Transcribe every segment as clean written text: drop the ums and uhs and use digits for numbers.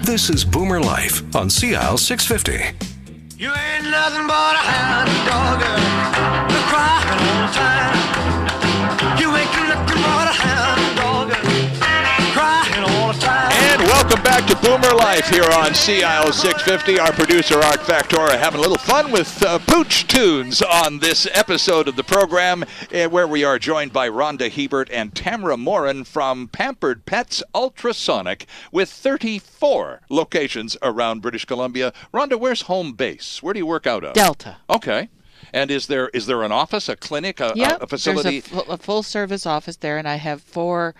This is Boomer Life on CL 650. You ain't nothing but a hound dog, you're crying all the time. You ain't nothing but a hound dog, crying all the time. And welcome back to Boomer Life here on CIO 650. Our producer, Art Factora, having a little fun with pooch tunes on this episode of the program, where we are joined by Rhonda Hebert and Tamara Morin from Pampered Pets Ultrasonic with 34 locations around British Columbia. Rhonda, where's home base? Where do you work out of? Delta. Okay. And is there an office, a clinic, a facility? There's a full-service office there, and I have 4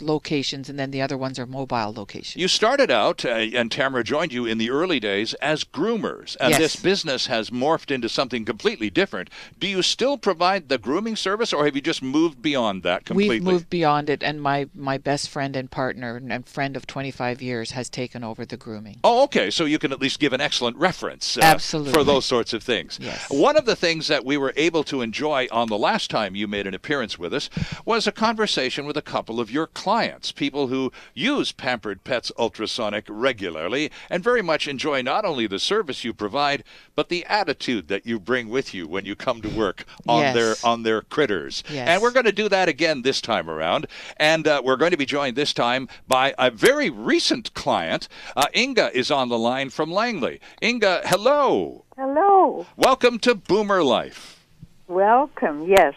locations, and then the other ones are mobile locations. You started out, and Tamara joined you in the early days, as groomers, and Yes. This business has morphed into something completely different. Do you still provide the grooming service, or have you just moved beyond that completely? We've moved beyond it, and my best friend and partner and friend of 25 years has taken over the grooming. Oh, okay, so you can at least give an excellent reference Absolutely. for those sorts of things. Yes. One of the things that we were able to enjoy on the last time you made an appearance with us was a conversation with a couple of your clients, people who use Pampered Pets Ultrasonic regularly and very much enjoy not only the service you provide, but the attitude that you bring with you when you come to work on Yes. their critters. Yes. And we're going to do that again this time around. And we're going to be joined this time by a very recent client. Inga is on the line from Langley. Inga, hello. Hello. Welcome to Boomer Life. Welcome, yes.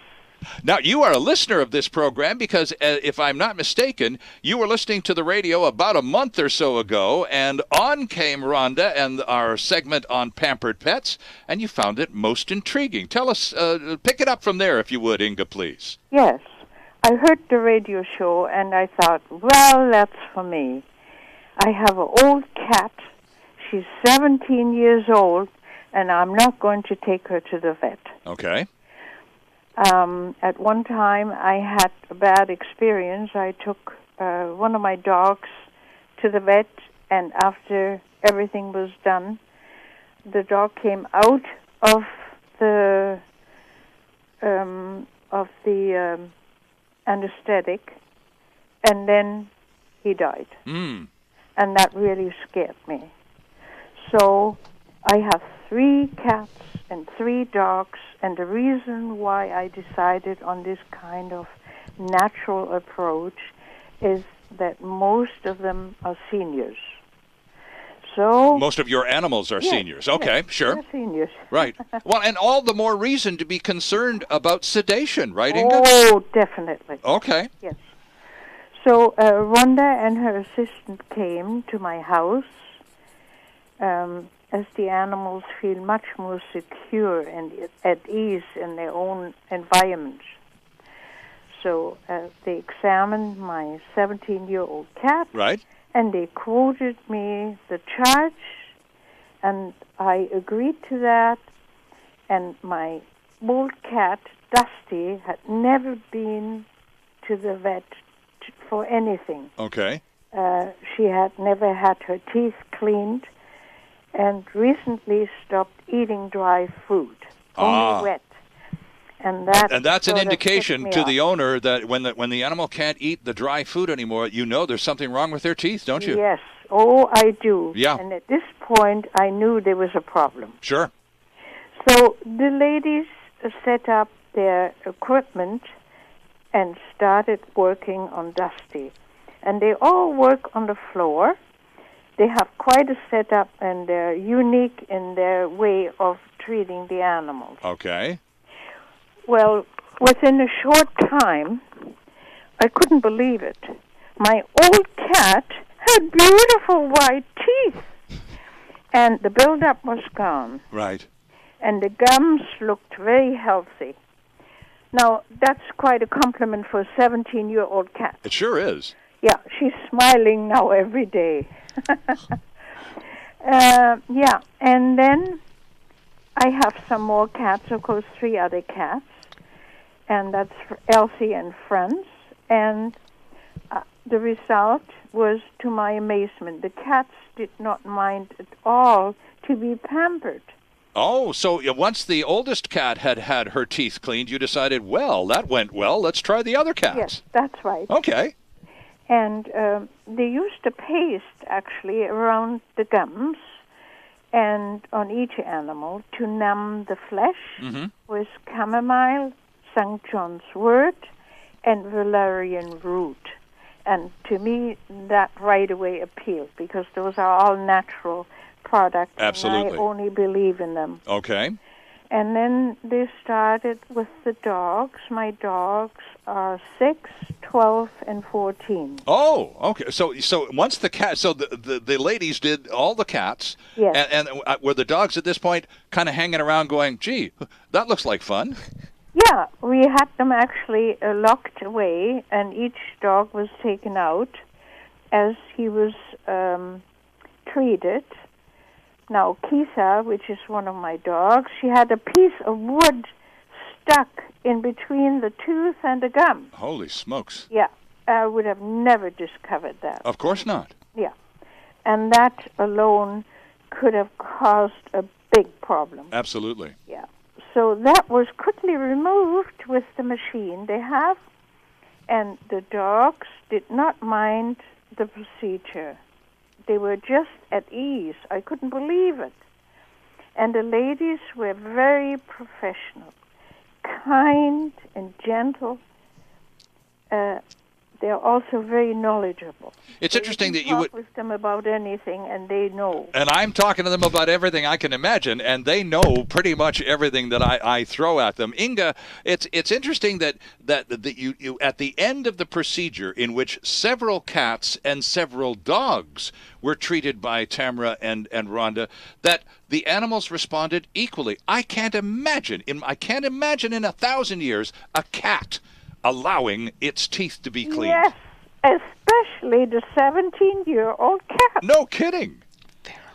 Now, you are a listener of this program because, if I'm not mistaken, you were listening to the radio about a month or so ago, and on came Rhonda and our segment on Pampered Pets, and you found it most intriguing. Tell us, pick it up from there, if you would, Inga, please. Yes. I heard the radio show, and I thought, well, that's for me. I have an old cat. She's 17 years old, and I'm not going to take her to the vet. Okay. At one time, I had a bad experience. I took one of my dogs to the vet, and after everything was done, the dog came out of the anesthetic, and then he died. Mm. And that really scared me. So I have 3 cats and 3 dogs, and the reason why I decided on this kind of natural approach is that most of them are seniors. So Most of your animals are yes, seniors. Okay, yes, sure. they're seniors. Right. Well, and all the more reason to be concerned about sedation, right, Inga? Oh, definitely. Okay. Yes. So Rhonda and her assistant came to my house as the animals feel much more secure and at ease in their own environment. So they examined my 17-year-old cat, Right. and they quoted me the charge, and I agreed to that. And my old cat, Dusty, had never been to the vet for anything. Okay. She had never had her teeth cleaned, and recently stopped eating dry food, only wet. And that's an sort of indication ticked to me the off. owner that when the animal can't eat the dry food anymore, you know there's something wrong with their teeth, don't you? Yes. Oh, I do. Yeah. And at this point, I knew there was a problem. Sure. So the ladies set up their equipment and started working on Dusty. And they all work on the floor. They have quite a setup, and they're unique in their way of treating the animals. Okay. Well, within a short time, I couldn't believe it. My old cat had beautiful white teeth, and the buildup was gone, Right. and the gums looked very healthy. Now, that's quite a compliment for a 17-year-old cat. It sure is. Yeah, she's smiling now every day. Yeah, and then I have some more cats, of course, 3 other cats, and that's Elsie and friends. And the result was, to my amazement, the cats did not mind at all to be pampered. Oh, so once the oldest cat had had her teeth cleaned, you decided, well, that went well. Let's try the other cats. Yes, that's right. Okay. And they used a paste, actually, around the gums and on each animal to numb the flesh with chamomile, St. John's wort, and valerian root. And to me, that right away appealed because those are all natural products. Absolutely. And I only believe in them. Okay. And then they started with the dogs. My dogs are 6, 12, and 14. Oh, okay. So once the cat, so the ladies did all the cats. Yes. And were the dogs at this point kind of hanging around going, gee, that looks like fun? Yeah, we had them actually locked away, and each dog was taken out as he was treated. Now, Kisa, which is one of my dogs, she had a piece of wood stuck in between the tooth and the gum. Holy smokes. Yeah, I would have never discovered that. Of course not. Yeah, and that alone could have caused a big problem. Absolutely. Yeah. So that was quickly removed with the machine they have, and the dogs did not mind the procedure. They were just at ease. I couldn't believe it. And the ladies were very professional, kind and gentle. They're also very knowledgeable. It's interesting that you would talk with them about anything, and they know. And I'm talking to them about everything I can imagine, and they know pretty much everything that I throw at them. Inga, it's interesting that you at the end of the procedure, in which several cats and several dogs were treated by Tamara and Rhonda, that the animals responded equally. I can't imagine in 1,000 years a cat allowing its teeth to be cleaned. Yes, especially the 17-year-old cat. No kidding.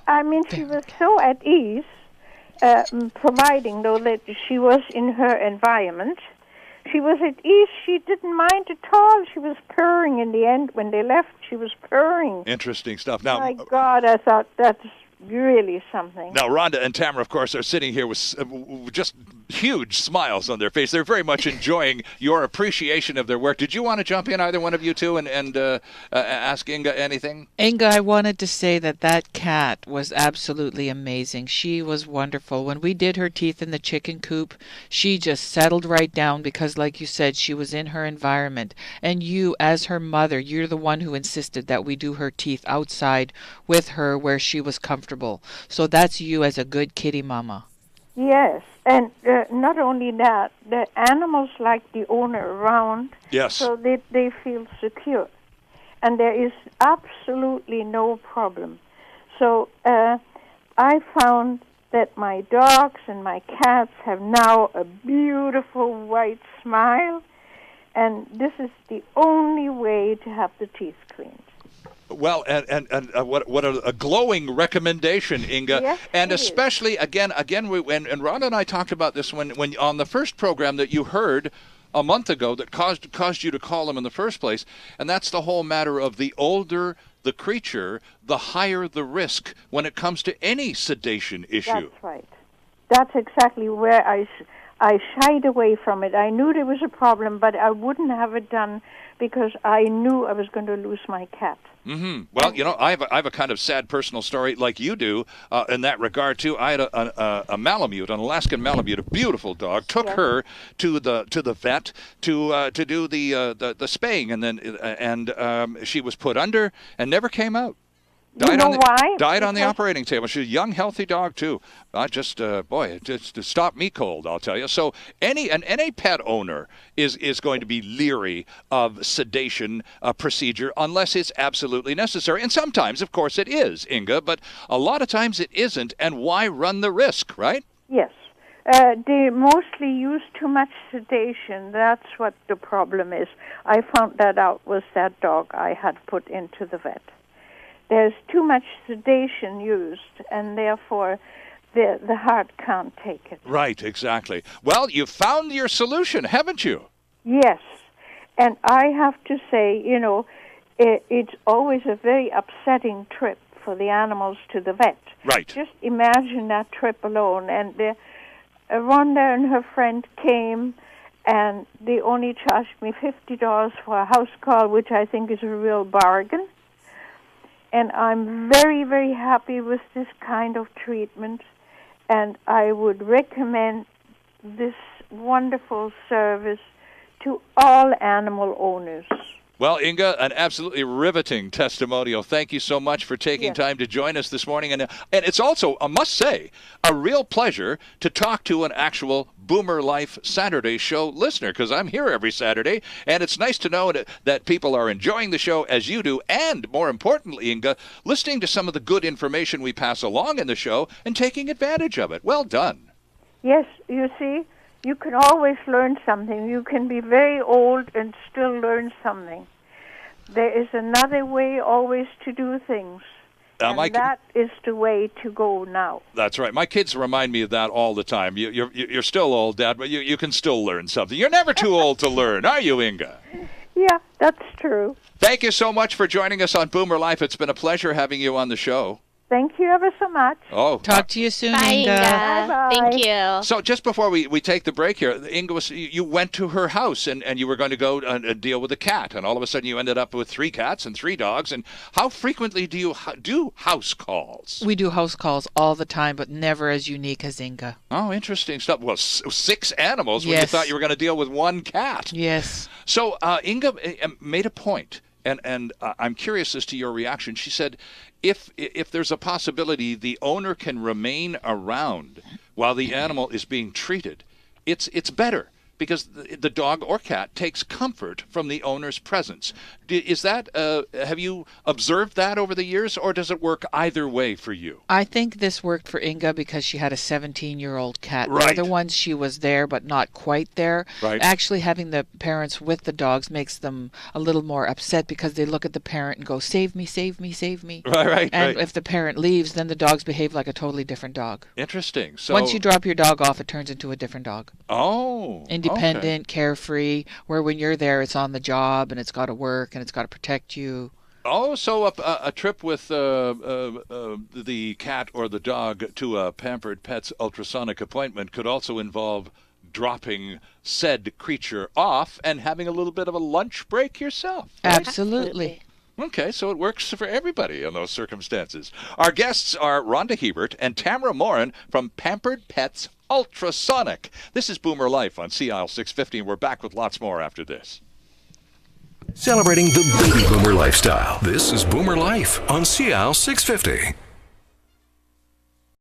I mean, she was so at ease, providing, though, that she was in her environment. She was at ease. She didn't mind at all. She was purring in the end. When they left, she was purring. Interesting stuff. Now, my God, I thought that's really something. Now, Rhonda and Tamara, of course, are sitting here with just huge smiles on their face. They're very much enjoying your appreciation of their work. Did you want to jump in, either one of you two, and ask Inga anything? Inga, I wanted to say that cat was absolutely amazing. She was wonderful. When we did her teeth in the chicken coop, she just settled right down because, like you said, she was in her environment. And you, as her mother, you're the one who insisted that we do her teeth outside with her where she was comfortable. So that's you as a good kitty mama. Yes, and not only that, the animals like the owner around, yes, so they feel secure. And there is absolutely no problem. So I found that my dogs and my cats have now a beautiful white smile, and this is the only way to have the teeth cleaned. Well, and what a glowing recommendation, Inga. Yes, and especially again, when Rhonda and I talked about this when on the first program that you heard a month ago that caused you to call them in the first place, and that's the whole matter of the older the creature, the higher the risk when it comes to any sedation issue. That's right. That's exactly where I shied away from it. I knew there was a problem, but I wouldn't have it done because I knew I was going to lose my cat. Mm-hmm. Well, you know, I have a kind of sad personal story like you do in that regard too. I had a Malamute, an Alaskan Malamute, a beautiful dog. Took her to the vet to do the spaying, and then she was put under and never came out. Died on the operating table. She's a young, healthy dog too. It just stopped me cold, I'll tell you. So any pet owner is going to be leery of sedation procedure unless it's absolutely necessary. And sometimes, of course, it is, Inga, but a lot of times it isn't. And why run the risk, right? Yes. They mostly use too much sedation. That's what the problem is. I found that out with that dog I had put into the vet. There's too much sedation used, and therefore the heart can't take it. Right, exactly. Well, you found your solution, haven't you? Yes. And I have to say, you know, it's always a very upsetting trip for the animals to the vet. Right. Just imagine that trip alone. And Rhonda and her friend came, and they only charged me $50 for a house call, which I think is a real bargain. And I'm very, very happy with this kind of treatment, and I would recommend this wonderful service to all animal owners. Well, Inga, an absolutely riveting testimonial. Thank you so much for taking time to join us this morning. And it's also, I must say, a real pleasure to talk to an actual Boomer Life Saturday show listener, because I'm here every Saturday, and it's nice to know that people are enjoying the show as you do, and more importantly, Inga, listening to some of the good information we pass along in the show and taking advantage of it. Well done. Yes, you see, you can always learn something. You can be very old and still learn something. There is another way always to do things. And that is the way to go now. That's right. My kids remind me of that all the time. You're still old, Dad, but you can still learn something. You're never too old to learn, are you, Inga? Yeah, that's true. Thank you so much for joining us on Boomer Life. It's been a pleasure having you on the show. Thank you ever so much. Oh, Talk to you soon, Bye, Inga. Bye-bye. Thank you. So just before we take the break here, Inga, you went to her house and you were going to go deal with a cat, and all of a sudden you ended up with 3 cats and 3 dogs. And how frequently do you do house calls? We do house calls all the time, but never as unique as Inga. Oh, interesting stuff. Well, 6 animals when you thought you were going to deal with 1 cat. Yes. So Inga made a point. And I'm curious as to your reaction. She said, if there's a possibility the owner can remain around while the animal is being treated, it's better because the dog or cat takes comfort from the owner's presence. Is that have you observed that over the years, or does it work either way for you? I think this worked for Inga because she had a 17-year-old cat. Right. The other ones, she was there, but not quite there. Right. Actually, having the parents with the dogs makes them a little more upset because they look at the parent and go, save me, save me, save me. Right. And if the parent leaves, then the dogs behave like a totally different dog. Interesting. So Once you drop your dog off, it turns into a different dog. Oh. Independent, carefree, where when you're there, it's on the job and it's got to work and it's got to protect you. Oh, so a trip with the cat or the dog to a Pampered Pets ultrasonic appointment could also involve dropping said creature off and having a little bit of a lunch break yourself. Right? Absolutely. Okay, so it works for everybody in those circumstances. Our guests are Rhonda Hebert and Tamara Morin from Pampered Pets Ultrasonic. This is Boomer Life on CIL 650, and we're back with lots more after this. Celebrating the baby boomer lifestyle. This is Boomer Life on CIL 650.